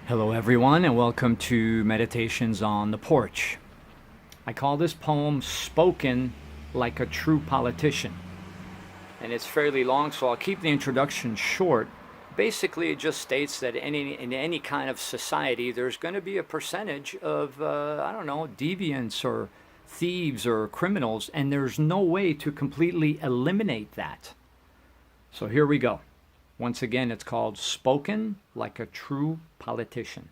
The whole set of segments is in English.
Hello, everyone, and welcome to Meditations on the Porch. I call this poem Spoken Like a True Politician. And it's fairly long, so I'll keep the introduction short. Basically, it just states that in any kind of society, there's going to be a percentage of, deviants or thieves or criminals, and there's no way to completely eliminate that. So here we go. Once again, it's called Spoken Like a True Politician.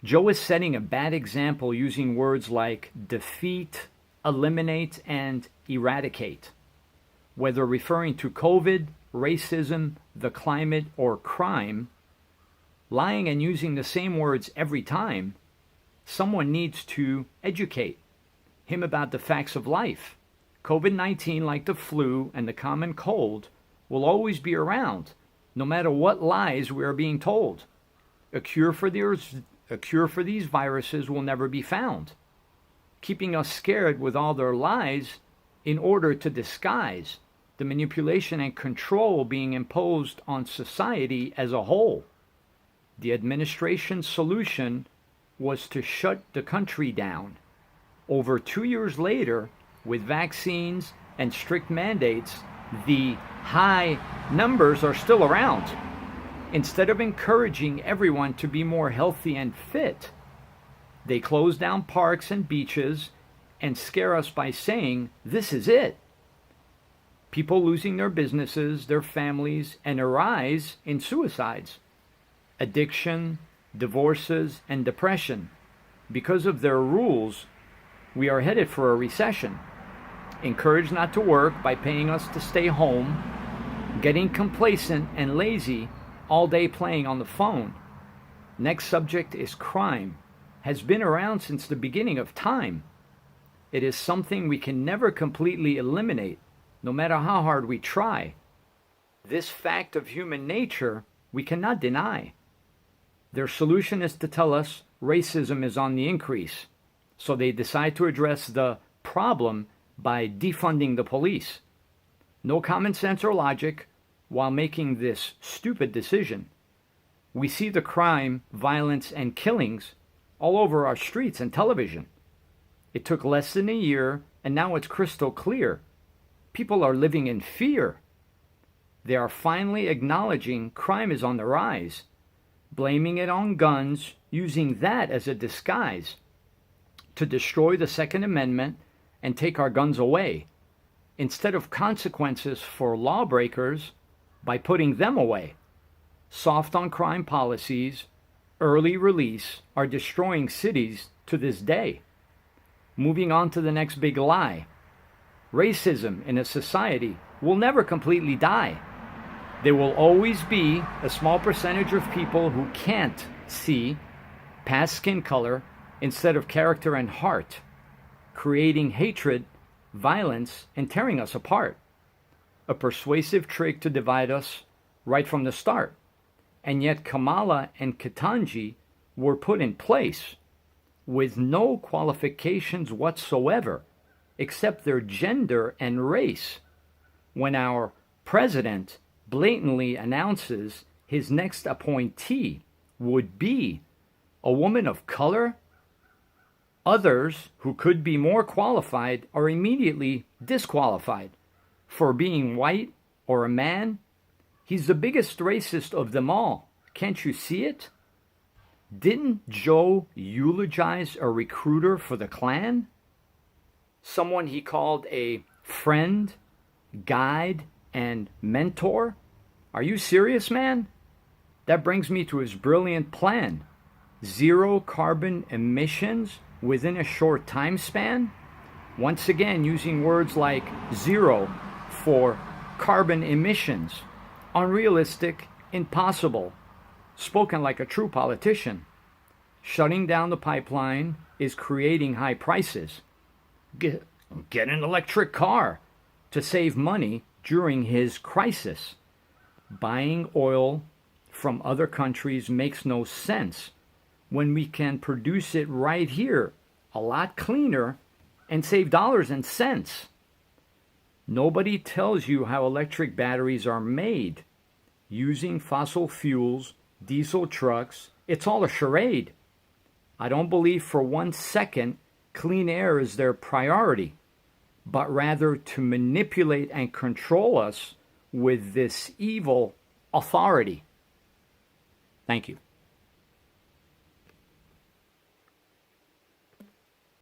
Joe is setting a bad example using words like defeat, eliminate, and eradicate. Whether referring to COVID, racism, the climate, or crime, lying and using the same words every time, someone needs to educate him about the facts of life. COVID-19, like the flu and the common cold, will always be around, no matter what lies we are being told. A cure for these viruses will never be found, keeping us scared with all their lies in order to disguise the manipulation and control being imposed on society as a whole. The administration's solution was to shut the country down. Over 2 years later, with vaccines and strict mandates, the high numbers are still around. Instead of encouraging everyone to be more healthy and fit, they close down parks and beaches and scare us by saying, this is it. People losing their businesses, their families, and a rise in suicides, addiction, divorces, and depression. Because of their rules, we are headed for a recession. Encouraged not to work by paying us to stay home, getting complacent and lazy all day playing on the phone. Next subject is crime. Has been around since the beginning of time. It is something we can never completely eliminate, no matter how hard we try. This fact of human nature we cannot deny. Their solution is to tell us racism is on the increase, so they decide to address the problem by defunding the police. No common sense or logic while making this stupid decision. We see the crime, violence, and killings all over our streets and television. It took less than a year, and now it's crystal clear. People are living in fear. They are finally acknowledging crime is on the rise, blaming it on guns, using that as a disguise to destroy the Second Amendment and take our guns away, instead of consequences for lawbreakers by putting them away. Soft on crime policies, early release are destroying cities to this day. Moving on to the next big lie. Racism in a society will never completely die. There will always be a small percentage of people who can't see past skin color instead of character and heart, creating hatred, violence, and tearing us apart. A persuasive trick to divide us right from the start. And yet Kamala and Ketanji were put in place with no qualifications whatsoever except their gender and race. When our president blatantly announces his next appointee would be a woman of color, others who could be more qualified are immediately disqualified for being white or a man. He's the biggest racist of them all. Can't you see it? Didn't Joe eulogize a recruiter for the Klan? Someone he called a friend, guide, and mentor? Are you serious, man? That brings me to his brilliant plan. Zero carbon emissions within a short time span? Once again, using words like zero for carbon emissions. Unrealistic, impossible. Spoken like a true politician. Shutting down the pipeline is creating high prices. Get an electric car to save money during his crisis. Buying oil from other countries makes no sense when we can produce it right here, a lot cleaner, and save dollars and cents. Nobody tells you how electric batteries are made. Using fossil fuels, diesel trucks, It's all a charade. I don't believe for 1 second clean air is their priority, but rather to manipulate and control us with this evil authority. Thank you.